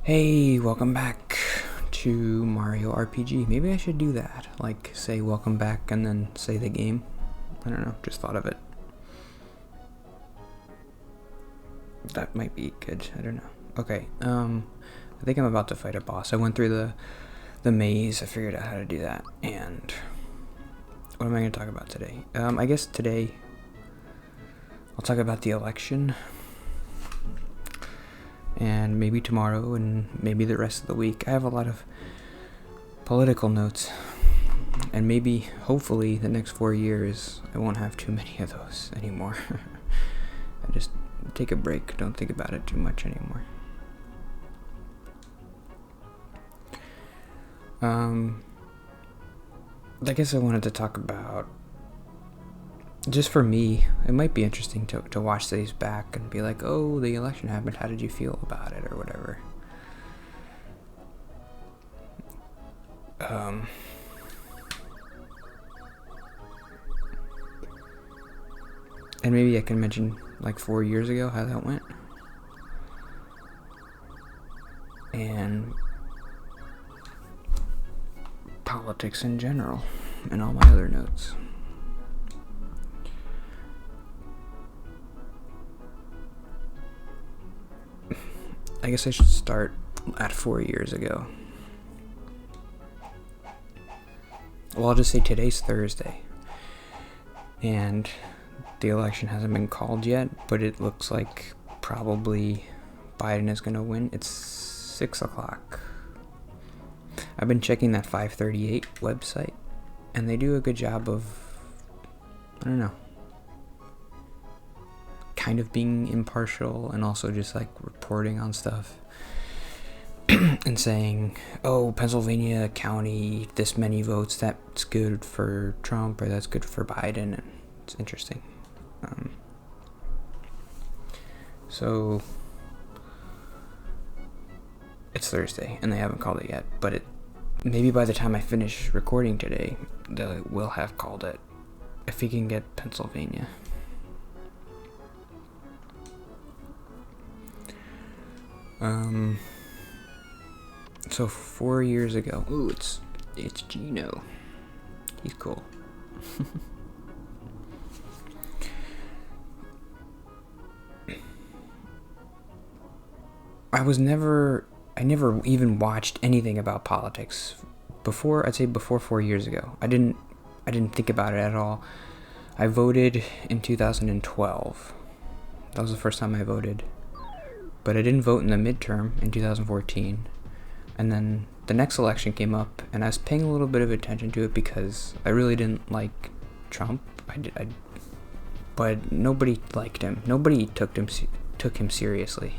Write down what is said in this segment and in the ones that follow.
Hey, welcome back to Mario RPG. Maybe I should do that. Like, say welcome back and then say the game. I don't know, just thought of it. That might be good. I don't know. Okay, I think I'm about to fight a boss. I went through the maze. I figured out how to do that. And what am I going to talk about today? I guess today I'll talk about the election. And maybe tomorrow and maybe the rest of the week. I have a lot of political notes. And maybe, hopefully, the next 4 years, I won't have too many of those anymore. I just take a break. Don't think about it too much anymore. I guess I wanted to talk about, just for me, it might be interesting to watch these back and be like, oh, the election happened, how did you feel about it, or whatever. And maybe I can mention, like, 4 years ago, how that went. And politics in general, and all my other notes. I guess I should start at 4 years ago. Well, I'll just say today's Thursday. And the election hasn't been called yet, but it looks like probably Biden is going to win. It's 6 o'clock. I've been checking that 538 website, and they do a good job of, I don't know, kind of being impartial and also just like reporting on stuff and saying, oh, Pennsylvania county, this many votes, that's good for Trump or that's good for Biden. And it's interesting. So it's Thursday and they haven't called it yet, but maybe by the time I finish recording today, they will have called it, if we can get Pennsylvania. So 4 years ago, ooh, it's Gino. He's cool. I never even watched anything about politics before. I'd say before 4 years ago. I didn't think about it at all. I voted in 2012. That was the first time I voted. But I didn't vote in the midterm in 2014. And then the next election came up, and I was paying a little bit of attention to it because I really didn't like Trump. But nobody liked him. Nobody took him seriously.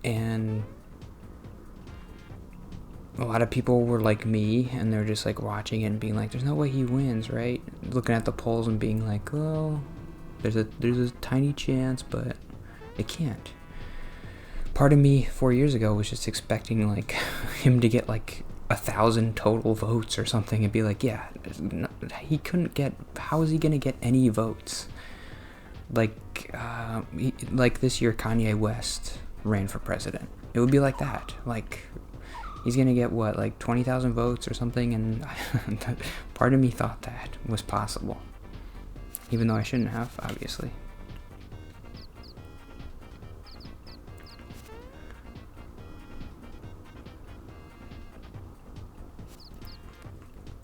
And a lot of people were like me, and they're just like watching it and being like, there's no way he wins, right? Looking at the polls and being like, well, there's a tiny chance, but it can't. Part of me 4 years ago was just expecting like him to get like 1,000 total votes or something and be like, yeah, he couldn't get, how is he gonna get any votes? Like this year Kanye West ran for president. It would be like that. Like, he's gonna get what, like 20,000 votes or something, and part of me thought that was possible, even though I shouldn't have, obviously.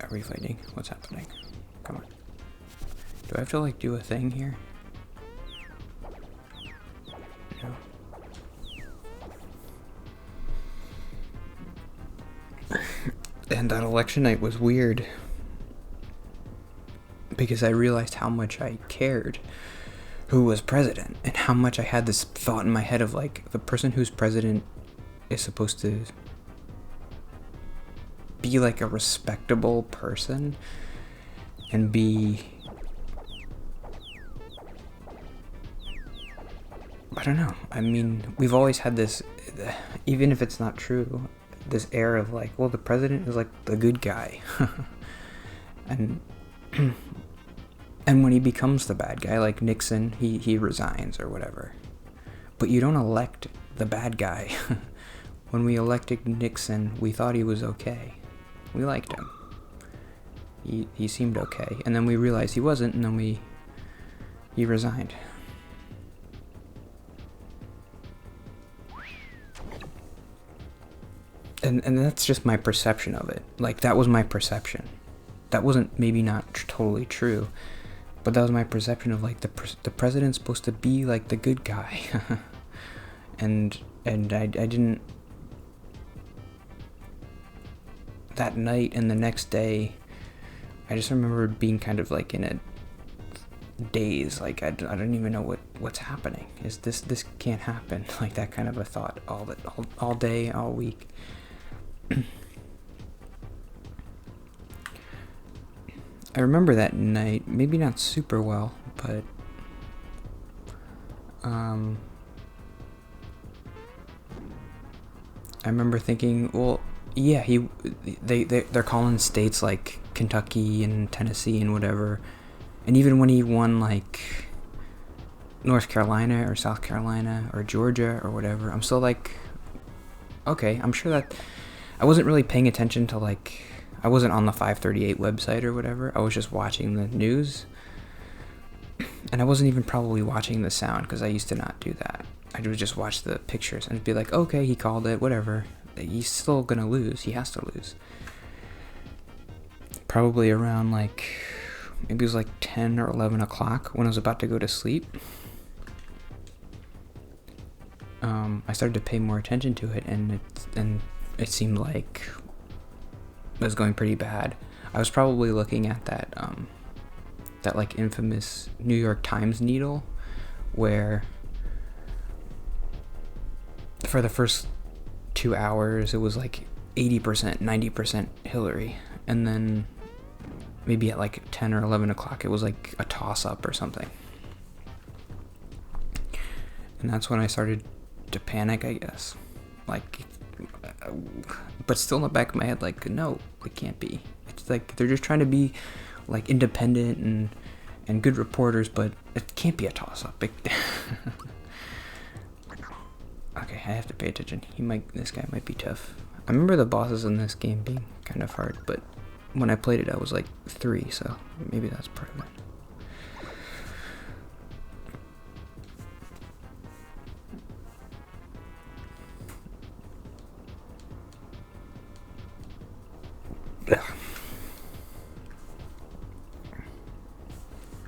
Are we fighting? What's happening? Come on. Do I have to like do a thing here? No. And that election night was weird because I realized how much I cared who was president, and how much I had this thought in my head of like, the person who's president is supposed to be like a respectable person and be, I don't know. I mean, we've always had this, even if it's not true, this air of like, well, the president is like the good guy. And And when he becomes the bad guy, like Nixon, he resigns or whatever. But you don't elect the bad guy. When we elected Nixon, we thought he was okay. We liked him. He seemed okay. And then we realized he wasn't, and then he resigned. And that's just my perception of it. Like, that was my perception. That wasn't maybe not totally true, but that was my perception of, like, the president's supposed to be, like, the good guy. and I didn't... That night and the next day, I just remember being kind of, like, in a daze. Like, I don't even know what's happening. This can't happen. Like, that kind of a thought all day, all week. I remember that night, maybe not super well, but I remember thinking, well, yeah, they're calling states like Kentucky and Tennessee and whatever, and even when he won like North Carolina or South Carolina or Georgia or whatever, I'm still like, okay, I'm sure that I wasn't really paying attention to, like, I wasn't on the 538 website or whatever. I was just watching the news. And I wasn't even probably watching the sound, because I used to not do that. I would just watch the pictures and be like, okay, he called it, whatever. He's still gonna lose. He has to lose. Probably around, like, maybe it was like 10 or 11 o'clock when I was about to go to sleep. I started to pay more attention to it, and it seemed like it was going pretty bad. I was probably looking at that like infamous New York Times needle, where for the first 2 hours it was like 80%, 90% Hillary, and then maybe at like 10 or 11 o'clock it was like a toss-up or something. And that's when I started to panic, I guess. Like, but still in the back of my head, like, no, it can't be. It's like they're just trying to be like independent and good reporters, but it can't be a toss-up. Okay, I have to pay attention. This guy might be tough. I remember the bosses in this game being kind of hard, but when I played it, I was like 3, so maybe that's part of it.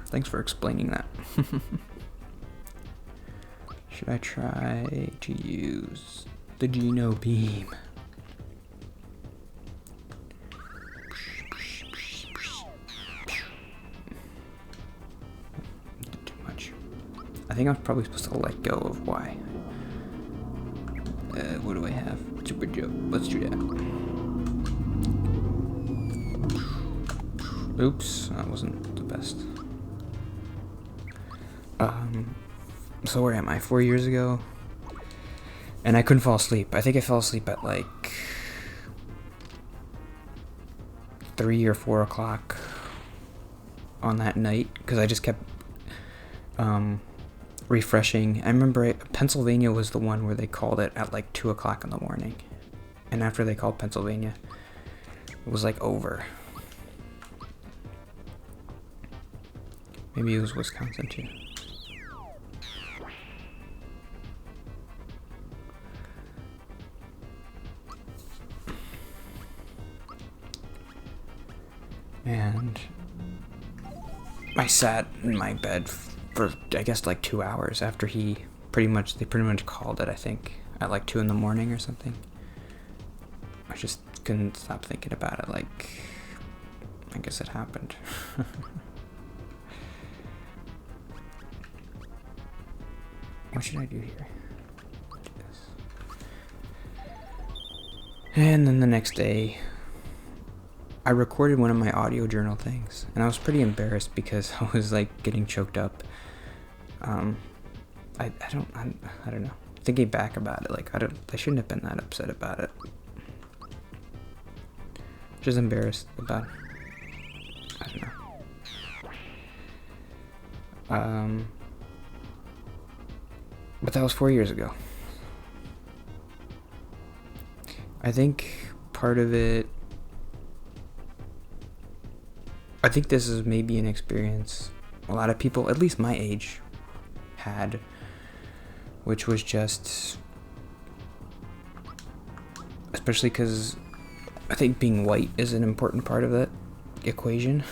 Thanks for explaining that. Should I try to use the Geno beam? Too much. I think I'm probably supposed to let go of Y. What do I have? Super Joe. Let's do that. Oops, that wasn't the best. So where am I? 4 years ago? And I couldn't fall asleep. I think I fell asleep at like 3 or 4 o'clock on that night, because I just kept refreshing. I remember Pennsylvania was the one where they called it at like 2 o'clock in the morning. And after they called Pennsylvania, it was like over. Maybe it was Wisconsin too. And I sat in my bed for, I guess, like 2 hours after they pretty much called it, I think, at like 2 in the morning or something. I just couldn't stop thinking about it, like, I guess it happened. What should I do here? Do this. And then the next day, I recorded one of my audio journal things, and I was pretty embarrassed because I was like getting choked up. I don't know. Thinking back about it, like I shouldn't have been that upset about it. Just embarrassed about, I don't know. But that was 4 years ago. I think part of it, I think this is maybe an experience a lot of people, at least my age, had, which was just, especially because I think being white is an important part of that equation.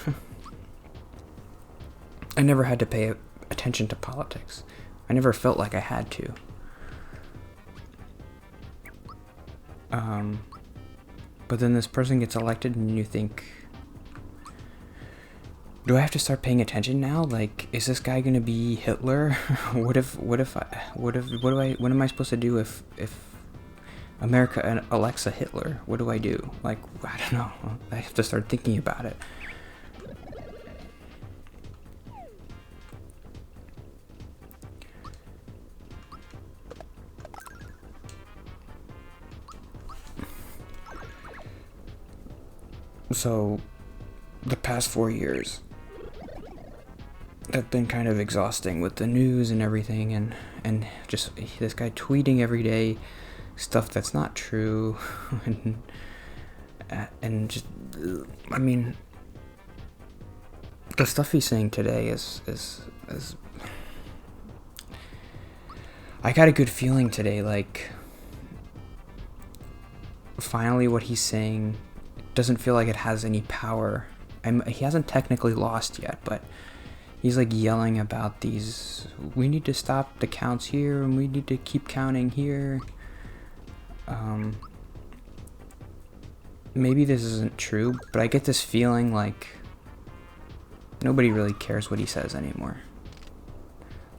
I never had to pay attention to politics. I never felt like I had to. But then this person gets elected and you think, do I have to start paying attention now? Like, is this guy gonna be Hitler? What am I supposed to do if America elects a Hitler? What do I do? Like, I don't know. I have to start thinking about it. So, the past 4 years have been kind of exhausting with the news and everything, and just this guy tweeting every day stuff that's not true, and just, I mean, the stuff he's saying today is I got a good feeling today, like, finally what he's saying doesn't feel like it has any power. He hasn't technically lost yet, but he's like yelling about these, we need to stop the counts here and we need to keep counting here. Maybe this isn't true, but I get this feeling like nobody really cares what he says anymore.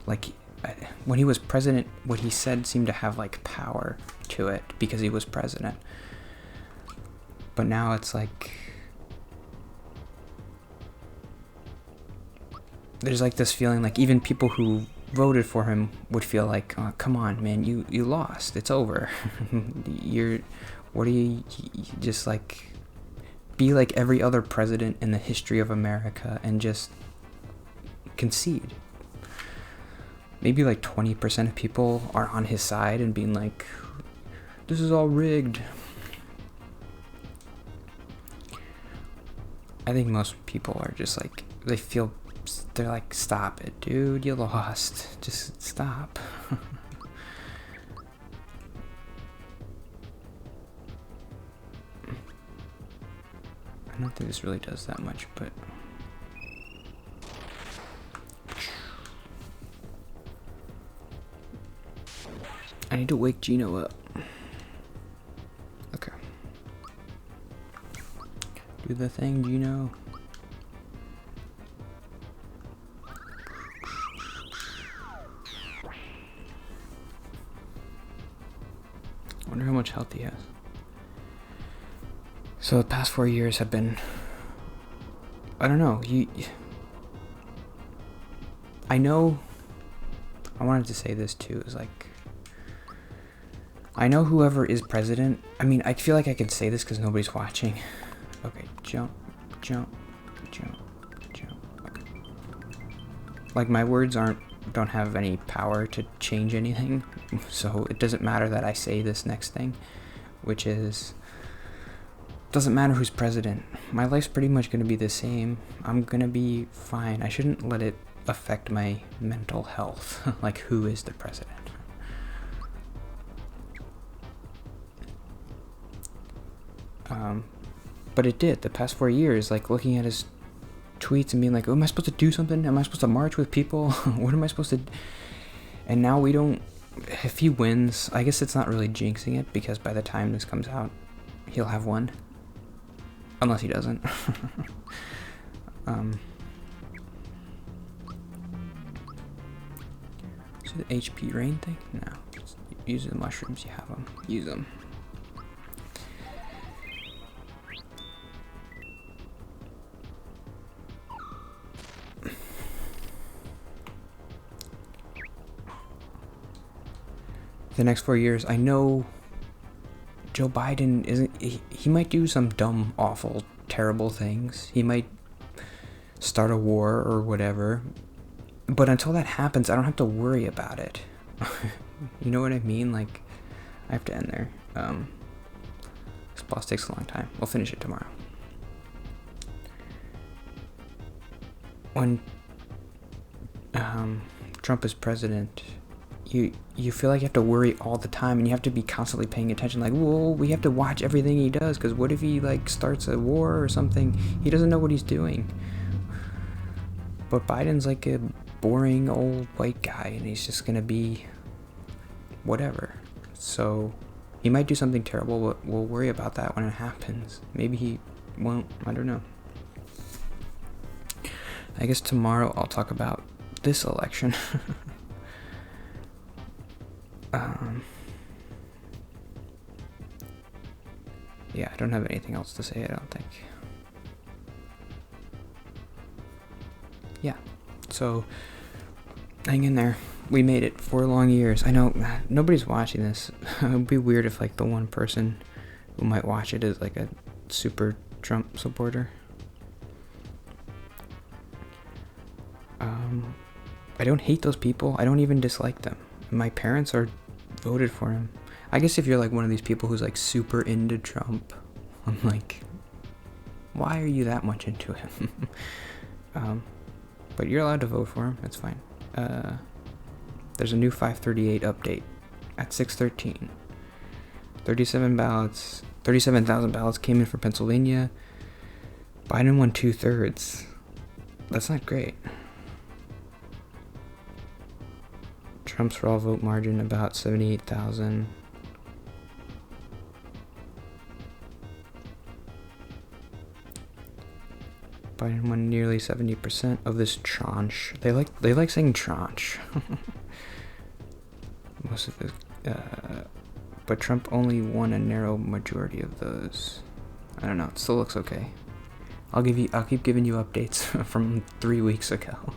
Like, when he was president, what he said seemed to have like power to it because he was president. But now it's like, there's like this feeling like even people who voted for him would feel like, oh, come on, man, you lost. It's over. Just like, be like every other president in the history of America and just concede. Maybe like 20% of people are on his side and being like, this is all rigged. I think most people are just like, they're like, stop it, dude, you lost. Just stop. I don't think this really does that much, but... I need to wake Gino up. Okay. Do the thing, Gino. I wonder how much health he has. So the past 4 years have been, I don't know, I know, I wanted to say this too, is like, I know whoever is president, I mean, I feel like I can say this because nobody's watching. Okay, jump, jump, jump, jump, okay. Like, my words don't have any power to change anything, so it doesn't matter that I say this next thing, which is, doesn't matter who's president. My life's pretty much going to be the same. I'm going to be fine. I shouldn't let it affect my mental health. Like, who is the president? But it did. The past 4 years, like, looking at his tweets and being like, oh, am I supposed to do something? Am I supposed to march with people? What am I supposed to... And now we don't... If he wins, I guess it's not really jinxing it, because by the time this comes out, he'll have won. Unless he doesn't. So the HP rain thing? No. Just use the mushrooms, you have them. Use them. The next 4 years, I know Joe Biden isn't, he might do some dumb, awful, terrible things. He might start a war or whatever. But until that happens, I don't have to worry about it. You know what I mean? Like, I have to end there. This boss takes a long time. We'll finish it tomorrow. When Trump is president, you feel like you have to worry all the time, and you have to be constantly paying attention. Like, whoa, we have to watch everything he does, because what if he like starts a war or something? He doesn't know what he's doing. But Biden's like a boring old white guy, and he's just gonna be whatever. So he might do something terrible, but we'll worry about that when it happens. Maybe he won't. I don't know. I guess tomorrow I'll talk about this election. Yeah, I don't have anything else to say, I don't think. Yeah, so hang in there. We made it 4 long years. I know nobody's watching this. It would be weird if like the one person who might watch it is like a super Trump supporter. I don't hate those people. I don't even dislike them. My parents are voted for him. I guess if you're like one of these people who's like super into Trump, I'm like, why are you that much into him? But you're allowed to vote for him. It's fine. There's a new 538 update at 6:13. 37,000 ballots came in for Pennsylvania. Biden won 2/3. That's not great. Trump's for all vote margin about 78,000. Biden won nearly 70% of this tranche. They like saying tranche. Most of it, but Trump only won a narrow majority of those. I don't know. It still looks okay. I'll keep giving you updates from 3 weeks ago.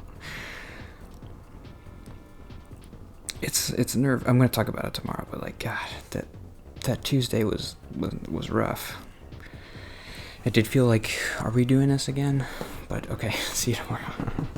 It's nerve. I'm gonna talk about it tomorrow, but like, God, that Tuesday was rough. It did feel like, are we doing this again? But okay, see you tomorrow.